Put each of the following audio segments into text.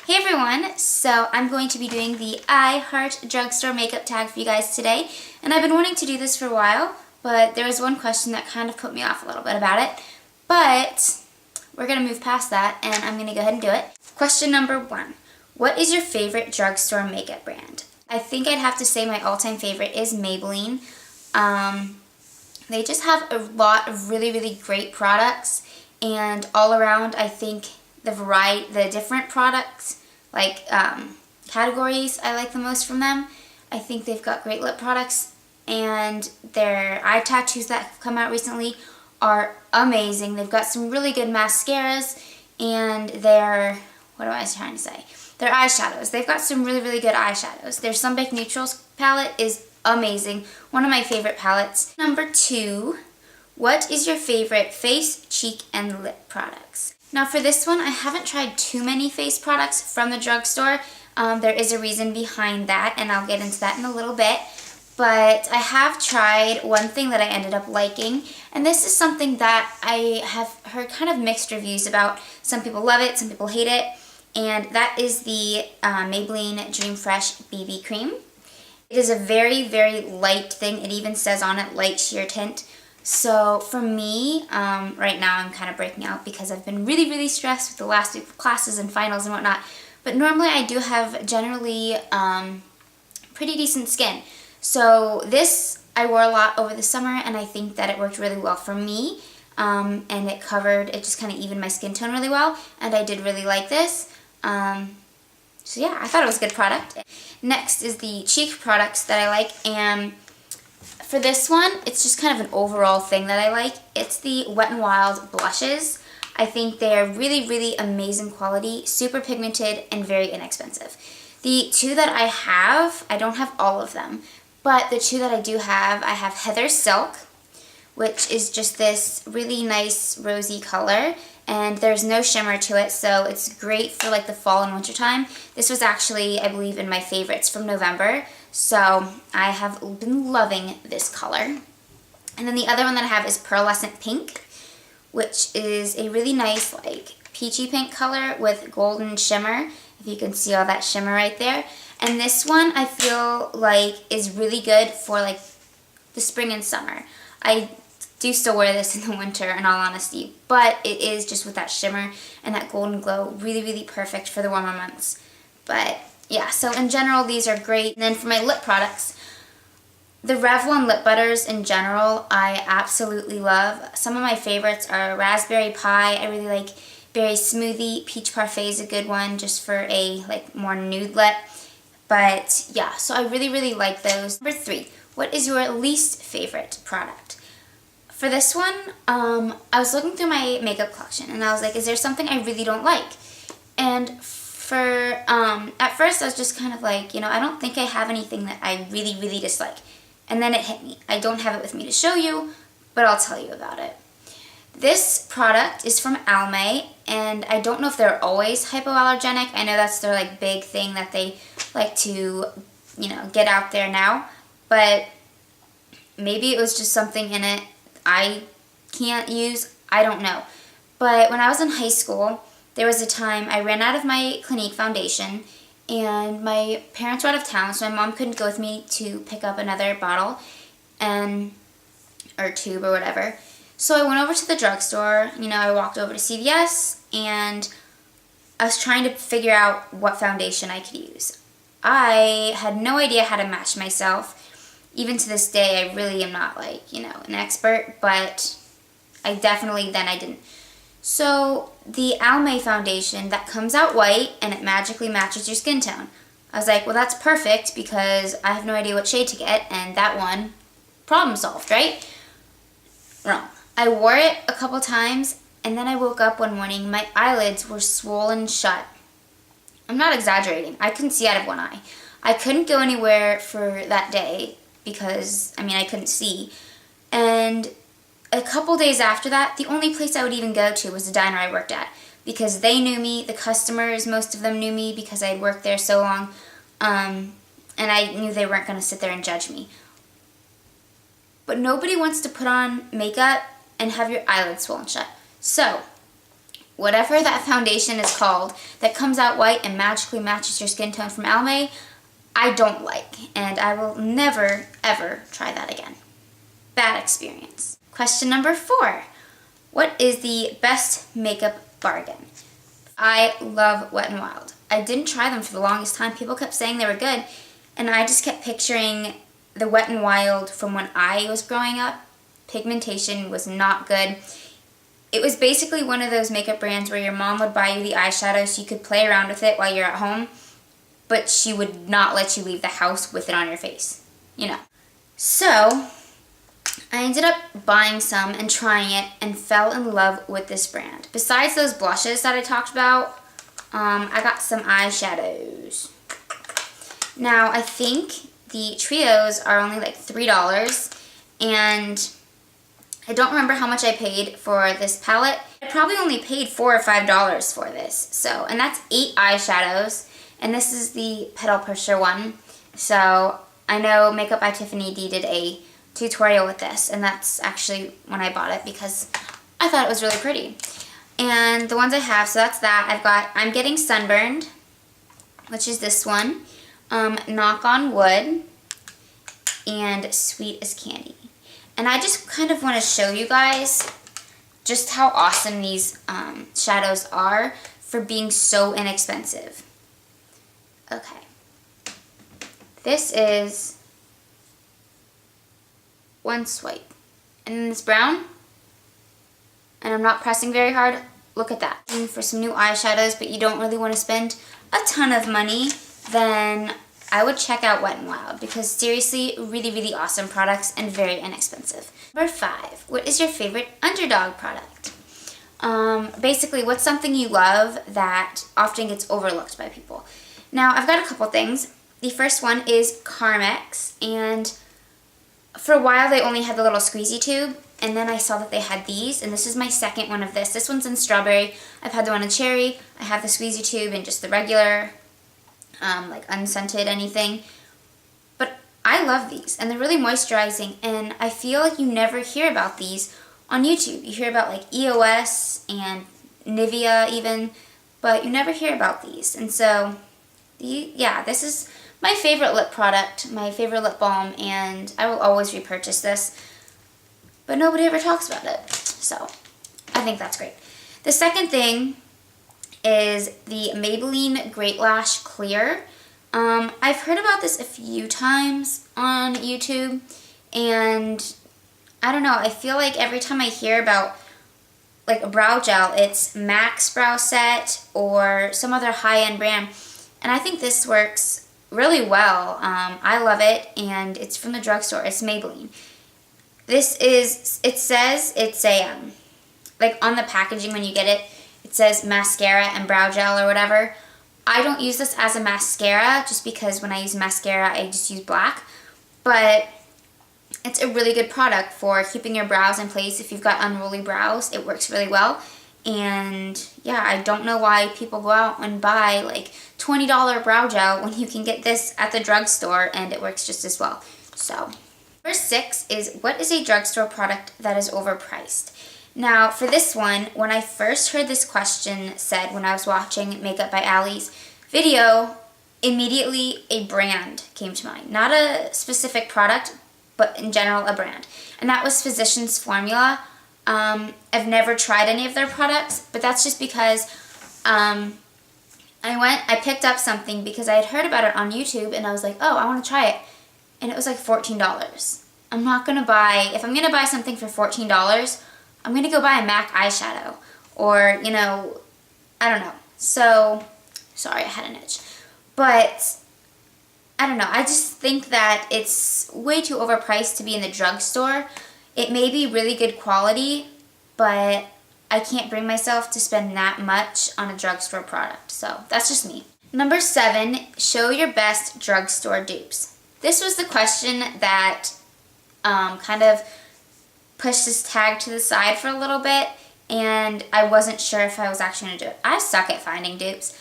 Hey everyone, so I'm going to be doing the I Heart Drugstore Makeup Tag for you guys today, and I've been wanting to do this for a while, but there was one question that kind of put me off a little bit about it, but we're going to move past that and I'm going to go ahead and do it. Question number 1, what is your favorite drugstore makeup brand? I think I'd have to say my all-time favorite is Maybelline. They just have a lot of really great products, and all around I think the different products, like categories I like the most from them. I think they've got great lip products, and their eye tattoos that have come out recently are amazing. They've got some really good mascaras, and their eyeshadows. They've got some really good eyeshadows. Their Sunbaked Neutrals palette is amazing. One of my favorite palettes. Number 2, what is your favorite face, cheek, and lip products? Now for this one, I haven't tried too many face products from the drugstore. There is a reason behind that, and I'll get into that in a little bit. But I have tried one thing that I ended up liking, and this is something that I have heard kind of mixed reviews about. Some people love it, some people hate it, and that is the Maybelline Dream Fresh BB Cream. It is a very light thing. It even says on it light sheer tint. So for me, right now I'm kind of breaking out because I've been really stressed with the last week of classes and finals and whatnot. But normally I do have generally pretty decent skin. So this I wore a lot over the summer, and I think that it worked really well for me. And it just kind of evened my skin tone really well, and I did really like this. So yeah, I thought it was a good product. Next is the cheek products that I like, and for this one, it's just kind of an overall thing that I like. It's the Wet n Wild blushes. I think they are really amazing quality, super pigmented, and very inexpensive. The two that I don't have all of them, but the two that I do have, I have Heather Silk, which is just this really nice rosy color, and there's no shimmer to it, so it's great for like the fall and winter time. This was actually, I believe, in my favorites from November, so I have been loving this color. And then the other one that I have is Pearlescent Pink, which is a really nice like peachy pink color with golden shimmer, if you can see all that shimmer right there. And this one I feel like is really good for like the spring and summer. I do still wear this in the winter, in all honesty, but it is just with that shimmer and that golden glow really perfect for the warmer months. But yeah, so in general these are great. And then for my lip products, the Revlon lip butters in general I absolutely love. Some of my favorites are Raspberry Pie. I really like Berry Smoothie. Peach Parfait is a good one just for a like more nude lip. But yeah, so I really like those. Number 3, what is your least favorite product? For this one, I was looking through my makeup collection and I was like, is there something I really don't like? And at first I was just kind of like, I don't think I have anything that I really dislike. And then it hit me. I don't have it with me to show you, but I'll tell you about it. This product is from Almay, and I don't know if they're always hypoallergenic. I know that's their like big thing that they like to, get out there now. But maybe it was just something in it I can't use. I don't know. But when I was in high school, there was a time I ran out of my Clinique foundation, and my parents were out of town, so my mom couldn't go with me to pick up another bottle or tube or whatever. So I went over to the drugstore. I walked over to CVS, and I was trying to figure out what foundation I could use. I had no idea how to match myself. Even to this day, I really am not like, an expert, but I didn't. So the Almay foundation that comes out white and it magically matches your skin tone. I was like, well, that's perfect because I have no idea what shade to get, and that one, problem solved, right? Wrong. I wore it a couple times, and then I woke up one morning, my eyelids were swollen shut. I'm not exaggerating. I couldn't see out of one eye. I couldn't go anywhere for that day because, I couldn't see. And a couple days after that, the only place I would even go to was the diner I worked at, because they knew me. The customers, most of them knew me because I had worked there so long, and I knew they weren't going to sit there and judge me. But nobody wants to put on makeup and have your eyelids swollen shut. So whatever that foundation is called that comes out white and magically matches your skin tone from Almay, I don't like, and I will never, ever try that again. Bad experience. Question number 4. What is the best makeup bargain? I love Wet n Wild. I didn't try them for the longest time. People kept saying they were good, and I just kept picturing the Wet n Wild from when I was growing up. Pigmentation was not good. It was basically one of those makeup brands where your mom would buy you the eyeshadow so you could play around with it while you're at home, but she would not let you leave the house with it on your face, you know. So I ended up buying some and trying it and fell in love with this brand. Besides those blushes that I talked about, I got some eyeshadows. Now, I think the trios are only like $3, and I don't remember how much I paid for this palette. I probably only paid $4 or $5 for this. So, and that's 8 eyeshadows, and this is the Petal Pusher one. So, I know Makeup by Tiffany D did a tutorial with this, and that's actually when I bought it because I thought it was really pretty. And the ones I have, so that's that. I'm Getting Sunburned, which is this one, Knock on Wood, and Sweet as Candy. And I just kind of want to show you guys just how awesome these shadows are for being so inexpensive. Okay. This is one swipe. And then this brown, and I'm not pressing very hard. Look at that. And for some new eyeshadows, but you don't really want to spend a ton of money, then I would check out Wet n Wild because seriously, really, really awesome products and very inexpensive. Number 5, what is your favorite underdog product? Basically, what's something you love that often gets overlooked by people? Now, I've got a couple things. The first one is Carmex, and for a while they only had the little squeezy tube, and then I saw that they had these, and this is my second one of this. This one's in strawberry. I've had the one in cherry. I have the squeezy tube and just the regular, like unscented anything. But I love these, and they're really moisturizing, and I feel like you never hear about these on YouTube. You hear about like EOS and Nivea even, but you never hear about these. And so, yeah, this is my favorite lip product, my favorite lip balm, and I will always repurchase this. But nobody ever talks about it, so I think that's great. The second thing is the Maybelline Great Lash Clear. I've heard about this a few times on YouTube, and I don't know, I feel like every time I hear about like a brow gel, it's Max Brow Set or some other high-end brand, and I think this works really well. I love it, and it's from the drugstore. It's Maybelline. This is, it says it's a, like on the packaging when you get it, it says mascara and brow gel or whatever. I don't use this as a mascara just because when I use mascara, I just use black. But it's a really good product for keeping your brows in place. If you've got unruly brows, it works really well. And yeah, I don't know why people go out and buy like $20 brow gel when you can get this at the drugstore and it works just as well. So, number 6 is, what is a drugstore product that is overpriced? Now, for this one, when I first heard this question said when I was watching Makeup by Allie's video, immediately a brand came to mind. Not a specific product, but in general a brand. And that was Physicians Formula. I've never tried any of their products, but that's just because I picked up something because I had heard about it on YouTube and I was like, oh, I want to try it. And it was like $14. I'm not going to buy, if I'm going to buy something for $14, I'm going to go buy a MAC eyeshadow or, you know, I don't know. So, sorry, I had an itch. But, I don't know. I just think that it's way too overpriced to be in the drugstore. It may be really good quality, but I can't bring myself to spend that much on a drugstore product. So, that's just me. Number 7, show your best drugstore dupes. This was the question that kind of pushed this tag to the side for a little bit, and I wasn't sure if I was actually going to do it. I suck at finding dupes.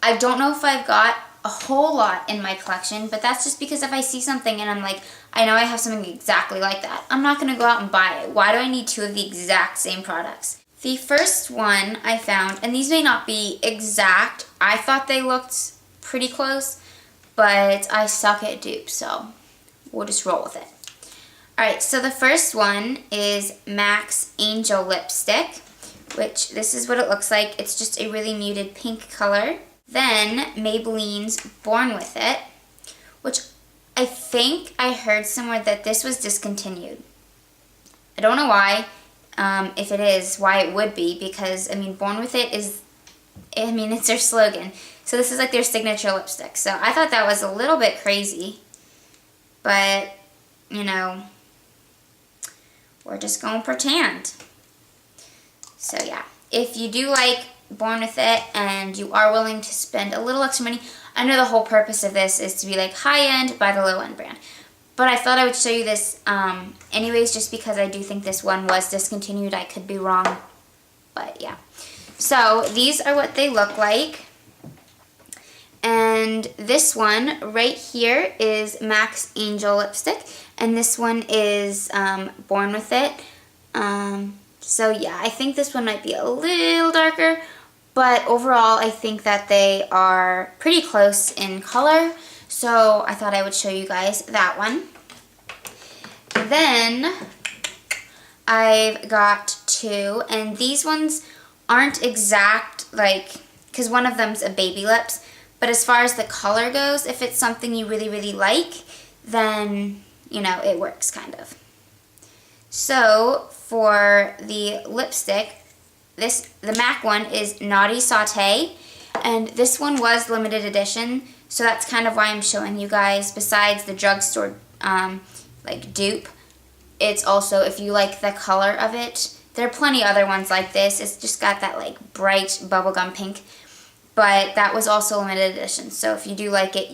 I don't know if I've got a whole lot in my collection, but that's just because if I see something and I'm like, I know I have something exactly like that, I'm not going to go out and buy it. Why do I need 2 of the exact same products? The first one I found, and these may not be exact, I thought they looked pretty close, but I suck at dupes, so we'll just roll with it. Alright, so the first one is MAC's Angel Lipstick, which this is what it looks like. It's just a really muted pink color. Then Maybelline's Born With It, which I think I heard somewhere that this was discontinued. I don't know why. If it is, why it would be, because, I mean, Born With It is, I mean, it's their slogan. So this is like their signature lipstick. So I thought that was a little bit crazy. But, you know, we're just going to pretend. So yeah, if you do like Born With It and you are willing to spend a little extra money, I know the whole purpose of this is to be like high-end, buy the low-end brand. But I thought I would show you this anyways, just because I do think this one was discontinued. I could be wrong, but yeah. So these are what they look like. And this one right here is MAC's Angel Lipstick. And this one is Born With It. So yeah, I think this one might be a little darker. But overall, I think that they are pretty close in color. So I thought I would show you guys that one. Then I've got two, and these ones aren't exact, like, because one of them's a baby lips. But as far as the color goes, if it's something you really, really like, then, you know, it works kind of. So for the lipstick, the MAC one is Naughty Sauté, and this one was limited edition. So that's kind of why I'm showing you guys, besides the drugstore like dupe, it's also, if you like the color of it, there are plenty other ones like this. It's just got that like bright bubblegum pink, but that was also limited edition. So if you do like it,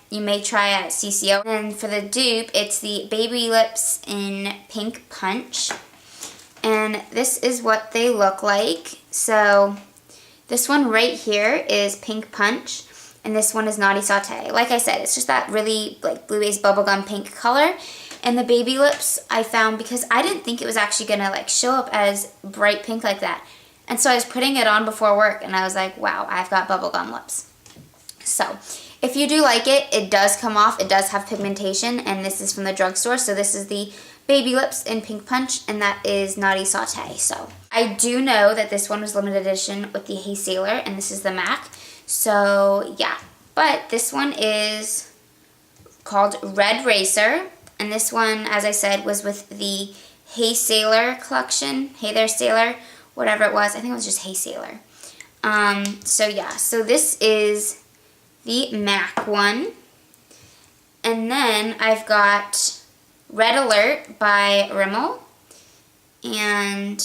you may try it at CCO. And for the dupe, it's the Baby Lips in Pink Punch. And this is what they look like. So this one right here is Pink Punch. And this one is Naughty Sauté. Like I said, it's just that really like blue-based bubblegum pink color. And the baby lips I found because I didn't think it was actually going to like show up as bright pink like that. And so I was putting it on before work and I was like, wow, I've got bubblegum lips. So if you do like it, it does come off. It does have pigmentation, and this is from the drugstore. So this is the Baby Lips in Pink Punch, and that is Naughty Sauté. So I do know that this one was limited edition with the Hey Sailor, and this is the MAC. So yeah, but this one is called Red Racer, and this one, as I said, was with the Hey Sailor collection. Hey There Sailor, whatever it was. I think it was just Hey Sailor. So yeah, so this is the MAC one. And then I've got Red Alert by Rimmel. And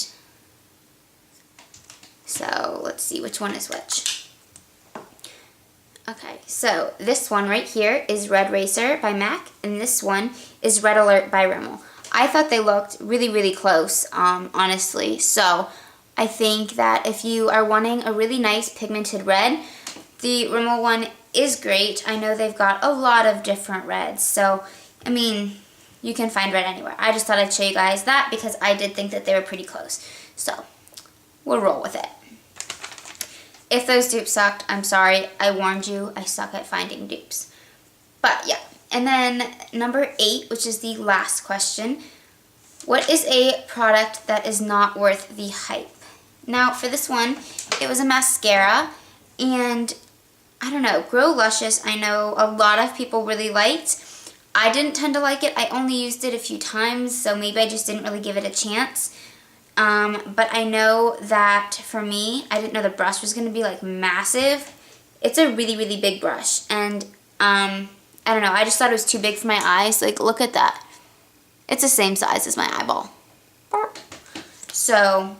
so let's see which one is which. Okay, so this one right here is Red Racer by MAC, and this one is Red Alert by Rimmel. I thought they looked really, really close, honestly. So I think that if you are wanting a really nice pigmented red, the Rimmel one is great. I know they've got a lot of different reds, so, I mean, you can find red anywhere. I just thought I'd show you guys that because I did think that they were pretty close. So, we'll roll with it. If those dupes sucked, I'm sorry. I warned you. I suck at finding dupes. But, yeah. And then number 8, which is the last question. What is a product that is not worth the hype? Now, for this one, it was a mascara, and I don't know, Grow Luscious, I know a lot of people really liked. I didn't tend to like it. I only used it a few times, so maybe I just didn't really give it a chance. But I know that for me, I didn't know the brush was going to be like massive. It's a really, really big brush, and I don't know, I just thought it was too big for my eyes. Like, look at that. It's the same size as my eyeball. So,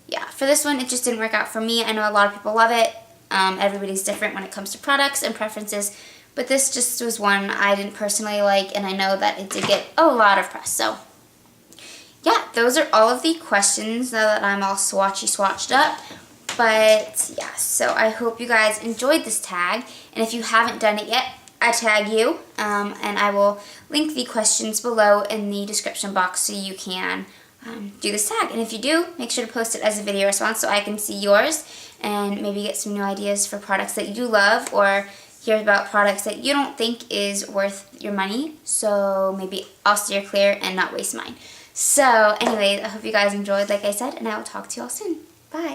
yeah, for this one, it just didn't work out for me. I know a lot of people love it. Everybody's different when it comes to products and preferences, but this just was one I didn't personally like, and I know that it did get a lot of press. So, yeah, those are all of the questions now that I'm all swatched up. But, yeah, so I hope you guys enjoyed this tag, and if you haven't done it yet, I tag you, and I will link the questions below in the description box so you can do this tag. And if you do, make sure to post it as a video response so I can see yours and maybe get some new ideas for products that you love, or hear about products that you don't think is worth your money. So maybe I'll steer clear and not waste mine. So anyways, I hope you guys enjoyed, like I said, and I will talk to you all soon. Bye.